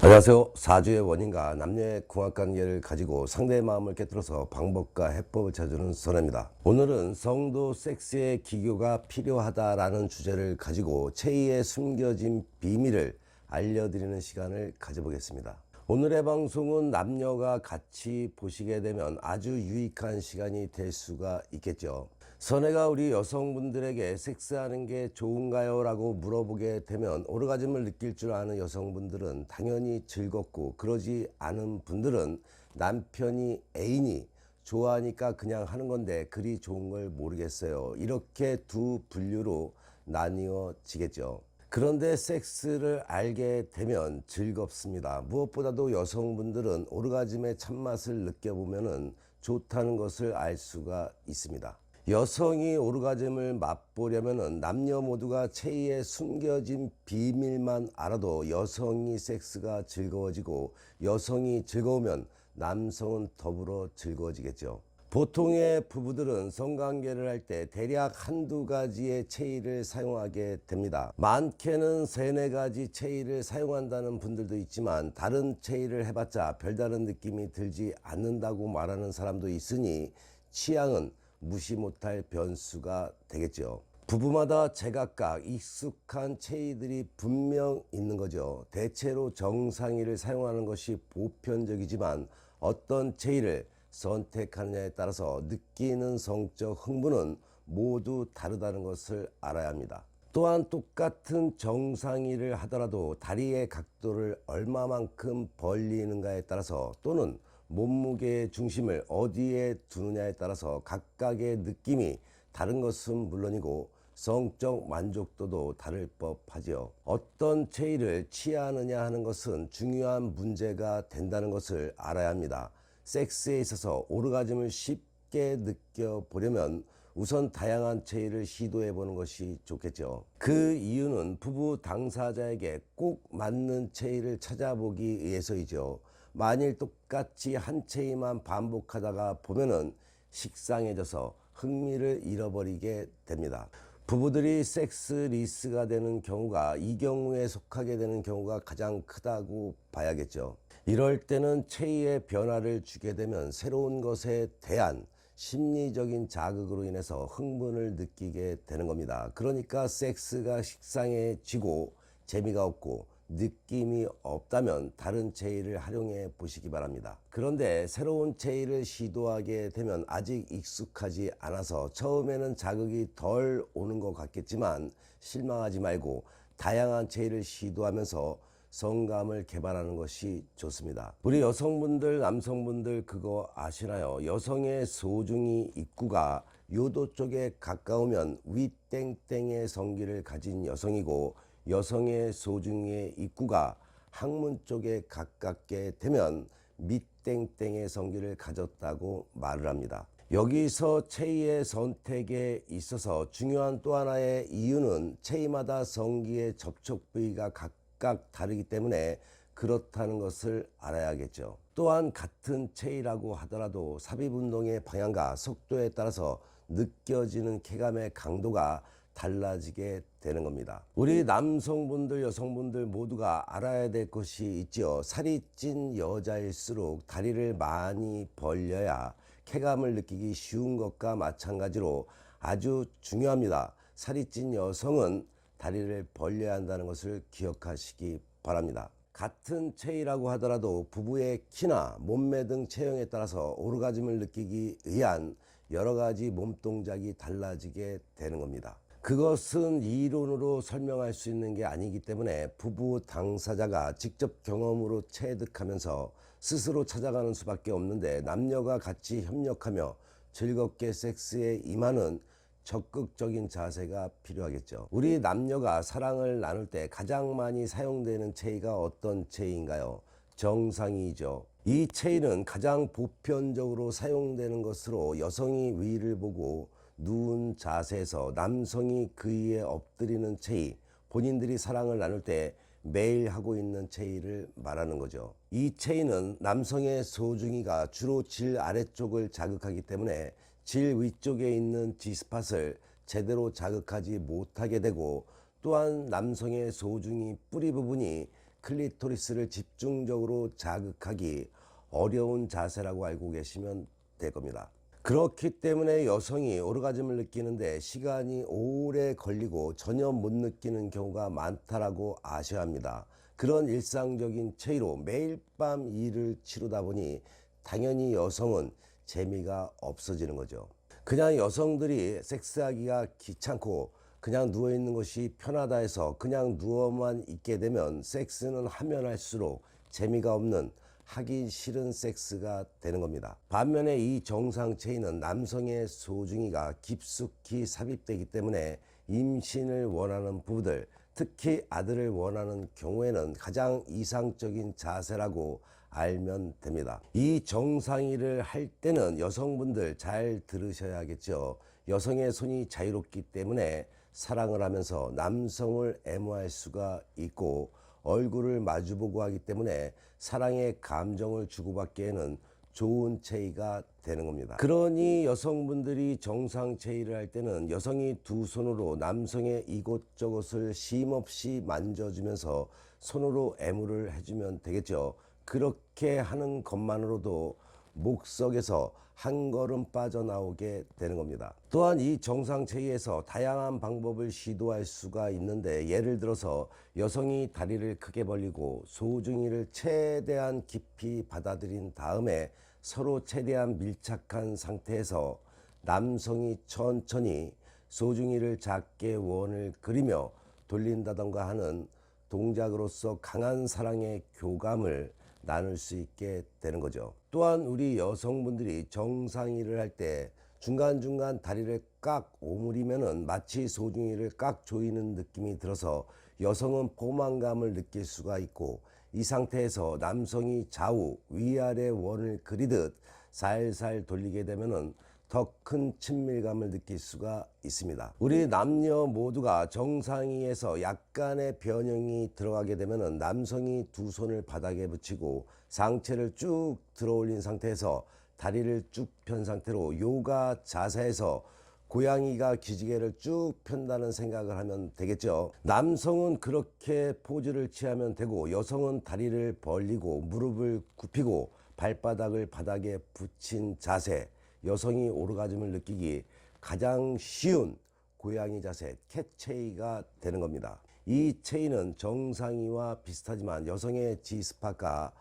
안녕하세요. 사주의 원인과 남녀의 궁합관계를 가지고 상대의 마음을 깨뜨려서 방법과 해법을 찾아주는 선혜입니다. 오늘은 성도 섹스의 기교가 필요하다라는 주제를 가지고 체의에 숨겨진 비밀을 알려드리는 시간을 가져보겠습니다. 오늘의 방송은 남녀가 같이 보시게 되면 아주 유익한 시간이 될 수가 있겠죠. 선혜가 우리 여성분들에게 섹스하는 게 좋은가요? 라고 물어보게 되면 오르가즘을 느낄 줄 아는 여성분들은 당연히 즐겁고, 그러지 않은 분들은 남편이 애인이 좋아하니까 그냥 하는 건데 그리 좋은 걸 모르겠어요. 이렇게 두 분류로 나뉘어지겠죠. 그런데 섹스를 알게 되면 즐겁습니다. 무엇보다도 여성분들은 오르가즘의 참맛을 느껴보면 좋다는 것을 알 수가 있습니다. 여성이 오르가즘을 맛보려면 남녀 모두가 체의에 숨겨진 비밀만 알아도 여성이 섹스가 즐거워지고, 여성이 즐거우면 남성은 더불어 즐거워지겠죠. 보통의 부부들은 성관계를 할 때 대략 한두 가지의 체의를 사용하게 됩니다. 많게는 세네 가지 체의를 사용한다는 분들도 있지만, 다른 체의를 해봤자 별다른 느낌이 들지 않는다고 말하는 사람도 있으니 취향은 무시 못할 변수가 되겠죠. 부부마다 제각각 익숙한 체의들이 분명 있는 거죠. 대체로 정상위를 사용하는 것이 보편적이지만 어떤 체의를 선택하느냐에 따라서 느끼는 성적 흥분은 모두 다르다는 것을 알아야 합니다. 또한 똑같은 정상위를 하더라도 다리의 각도를 얼마만큼 벌리는가에 따라서, 또는 몸무게의 중심을 어디에 두느냐에 따라서 각각의 느낌이 다른 것은 물론이고 성적 만족도도 다를 법하지요. 어떤 체의를 취하느냐 하는 것은 중요한 문제가 된다는 것을 알아야 합니다. 섹스에 있어서 오르가즘을 쉽게 느껴보려면 우선 다양한 체의를 시도해 보는 것이 좋겠죠. 그 이유는 부부 당사자에게 꼭 맞는 체의를 찾아보기 위해서이죠. 만일 똑같이 한 체의만 반복하다가 보면은 식상해져서 흥미를 잃어버리게 됩니다. 부부들이 섹스 리스가 되는 경우가 이 경우에 속하게 되는 경우가 가장 크다고 봐야겠죠. 이럴 때는 체의의 변화를 주게 되면 새로운 것에 대한 심리적인 자극으로 인해서 흥분을 느끼게 되는 겁니다. 그러니까 섹스가 식상해지고 재미가 없고 느낌이 없다면 다른 체의를 활용해 보시기 바랍니다. 그런데 새로운 체의를 시도하게 되면 아직 익숙하지 않아서 처음에는 자극이 덜 오는 것 같겠지만 실망하지 말고 다양한 체의를 시도하면서 성감을 개발하는 것이 좋습니다. 우리 여성분들, 남성분들 그거 아시나요? 여성의 소중이 입구가 요도 쪽에 가까우면 윗땡땡의 성기를 가진 여성이고, 여성의 소중의 입구가 항문 쪽에 가깝게 되면 밑땡땡의 성기를 가졌다고 말을 합니다. 여기서 체의의 선택에 있어서 중요한 또 하나의 이유는 체의마다 성기의 접촉 부위가 각각 다르기 때문에 그렇다는 것을 알아야겠죠. 또한 같은 체의라고 하더라도 삽입운동의 방향과 속도에 따라서 느껴지는 쾌감의 강도가 달라지게 되는 겁니다. 우리 남성분들, 여성분들 모두가 알아야 될 것이 있죠. 살이 찐 여자일수록 다리를 많이 벌려야 쾌감을 느끼기 쉬운 것과 마찬가지로 아주 중요합니다. 살이 찐 여성은 다리를 벌려야 한다는 것을 기억하시기 바랍니다. 같은 체의라고 하더라도 부부의 키나 몸매 등 체형에 따라서 오르가즘을 느끼기 위한 여러 가지 몸동작이 달라지게 되는 겁니다. 그것은 이론으로 설명할 수 있는 게 아니기 때문에 부부 당사자가 직접 경험으로 체득하면서 스스로 찾아가는 수밖에 없는데, 남녀가 같이 협력하며 즐겁게 섹스에 임하는 적극적인 자세가 필요하겠죠. 우리 남녀가 사랑을 나눌 때 가장 많이 사용되는 체의가 어떤 체의인가요? 정상이죠. 이 체의는 가장 보편적으로 사용되는 것으로 여성이 위를 보고 누운 자세에서 남성이 그 위에 엎드리는 체의, 본인들이 사랑을 나눌 때 매일 하고 있는 체의를 말하는 거죠. 이 체의는 남성의 소중이가 주로 질 아래쪽을 자극하기 때문에 질 위쪽에 있는 G스팟을 제대로 자극하지 못하게 되고, 또한 남성의 소중이 뿌리 부분이 클리토리스를 집중적으로 자극하기 어려운 자세라고 알고 계시면 될 겁니다. 그렇기 때문에 여성이 오르가즘을 느끼는데 시간이 오래 걸리고 전혀 못 느끼는 경우가 많다라고 아셔야 합니다. 그런 일상적인 체의로 매일 밤 일을 치르다 보니 당연히 여성은 재미가 없어지는 거죠. 그냥 여성들이 섹스하기가 귀찮고 그냥 누워있는 것이 편하다 해서 그냥 누워만 있게 되면 섹스는 하면 할수록 재미가 없는 하기 싫은 섹스가 되는 겁니다. 반면에 이 정상 체의는 남성의 소중이가 깊숙이 삽입되기 때문에 임신을 원하는 부부들, 특히 아들을 원하는 경우에는 가장 이상적인 자세라고 알면 됩니다. 이 정상이를 할 때는 여성분들 잘 들으셔야겠죠. 여성의 손이 자유롭기 때문에 사랑을 하면서 남성을 애무할 수가 있고 얼굴을 마주보고 하기 때문에 사랑의 감정을 주고받기에는 좋은 체의가 되는 겁니다. 그러니 여성분들이 정상 체의를 할 때는 여성이 두 손으로 남성의 이곳저곳을 쉼없이 만져주면서 손으로 애무를 해주면 되겠죠. 그렇게 하는 것만으로도 목석에서 한 걸음 빠져나오게 되는 겁니다. 또한 이 정상 체의에서 다양한 방법을 시도할 수가 있는데, 예를 들어서 여성이 다리를 크게 벌리고 소중이를 최대한 깊이 받아들인 다음에 서로 최대한 밀착한 상태에서 남성이 천천히 소중이를 작게 원을 그리며 돌린다던가 하는 동작으로서 강한 사랑의 교감을 나눌 수 있게 되는 거죠. 또한 우리 여성분들이 정상이를 할 때 중간중간 다리를 깍 오므리면은 마치 소중이를 깍 조이는 느낌이 들어서 여성은 포만감을 느낄 수가 있고, 이 상태에서 남성이 좌우 위아래 원을 그리듯 살살 돌리게 되면은 더 큰 친밀감을 느낄 수가 있습니다. 우리 남녀 모두가 정상이에서 약간의 변형이 들어가게 되면 남성이 두 손을 바닥에 붙이고 상체를 쭉 들어 올린 상태에서 다리를 쭉 편 상태로 요가 자세에서 고양이가 기지개를 쭉 편다는 생각을 하면 되겠죠. 남성은 그렇게 포즈를 취하면 되고, 여성은 다리를 벌리고 무릎을 굽히고 발바닥을 바닥에 붙인 자세, 여성이 오르가즘을 느끼기 가장 쉬운 고양이 자세, 캣 체이가 되는 겁니다. 이 체이는 정상이와 비슷하지만 여성의 G스팟과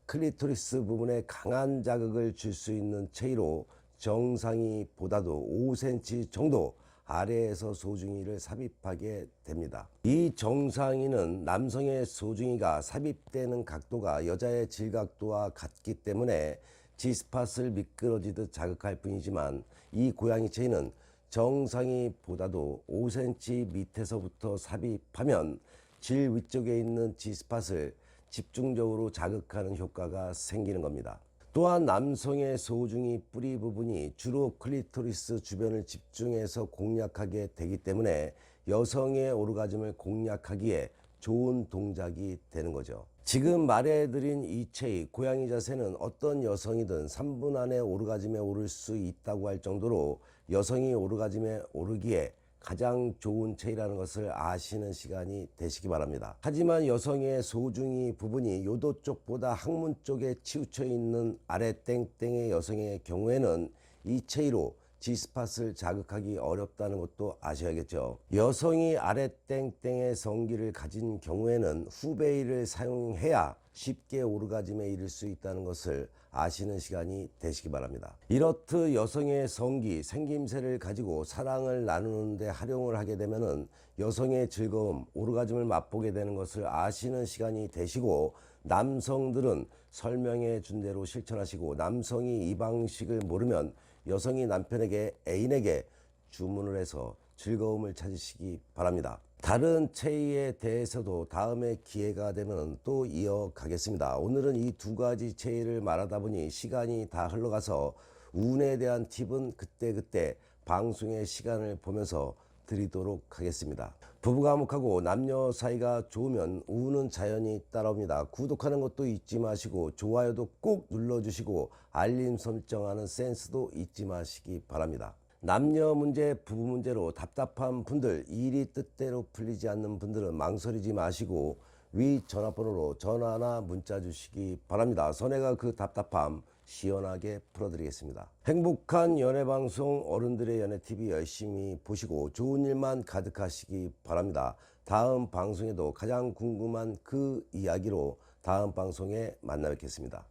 클리토리스 부분에 강한 자극을 줄 수 있는 체이로 정상이보다도 5cm 정도 아래에서 소중이를 삽입하게 됩니다. 이 정상이는 남성의 소중이가 삽입되는 각도가 여자의 질각도와 같기 때문에 G스팟을 미끄러지듯 자극할 뿐이지만, 이 고양이 체이는 정상이보다도 5cm 밑에서부터 삽입하면 질 위쪽에 있는 G스팟을 집중적으로 자극하는 효과가 생기는 겁니다. 또한 남성의 소중이 뿌리 부분이 주로 클리토리스 주변을 집중해서 공략하게 되기 때문에 여성의 오르가즘을 공략하기에 좋은 동작이 되는 거죠. 지금 말해드린 이 체의, 고양이 자세는 어떤 여성이든 3분 안에 오르가즘에 오를 수 있다고 할 정도로 여성이 오르가즘에 오르기에 가장 좋은 체이라는 것을 아시는 시간이 되시기 바랍니다. 하지만 여성의 소중이 부분이 요도 쪽보다 항문 쪽에 치우쳐 있는 아래 땡땡의 여성의 경우에는 이 체이로 G스팟을 자극하기 어렵다는 것도 아셔야겠죠. 여성이 아래 땡땡의 성기를 가진 경우에는 후베이를 사용해야 쉽게 오르가즘에 이를 수 있다는 것을 아시는 시간이 되시기 바랍니다. 이렇듯 여성의 성기, 생김새를 가지고 사랑을 나누는데 활용을 하게 되면은 여성의 즐거움, 오르가즘을 맛보게 되는 것을 아시는 시간이 되시고, 남성들은 설명해 준 대로 실천하시고, 남성이 이 방식을 모르면 여성이 남편에게, 애인에게 주문을 해서 즐거움을 찾으시기 바랍니다. 다른 체이에 대해서도 다음에 기회가 되면 또 이어가겠습니다. 오늘은 이 두 가지 체이를 말하다 보니 시간이 다 흘러가서 운에 대한 팁은 그때그때 방송의 시간을 보면서 드리도록 하겠습니다. 부부가 화목하고 남녀 사이가 좋으면 운은 자연히 따라옵니다. 구독하는 것도 잊지 마시고 좋아요도 꼭 눌러주시고 알림 설정하는 센스도 잊지 마시기 바랍니다. 남녀 문제, 부부 문제로 답답한 분들, 일이 뜻대로 풀리지 않는 분들은 망설이지 마시고 위 전화번호로 전화나 문자 주시기 바랍니다. 선혜가 그 답답함 시원하게 풀어드리겠습니다. 행복한 연애방송 어른들의 연애TV 열심히 보시고 좋은 일만 가득하시기 바랍니다. 다음 방송에도 가장 궁금한 그 이야기로 다음 방송에 만나 뵙겠습니다.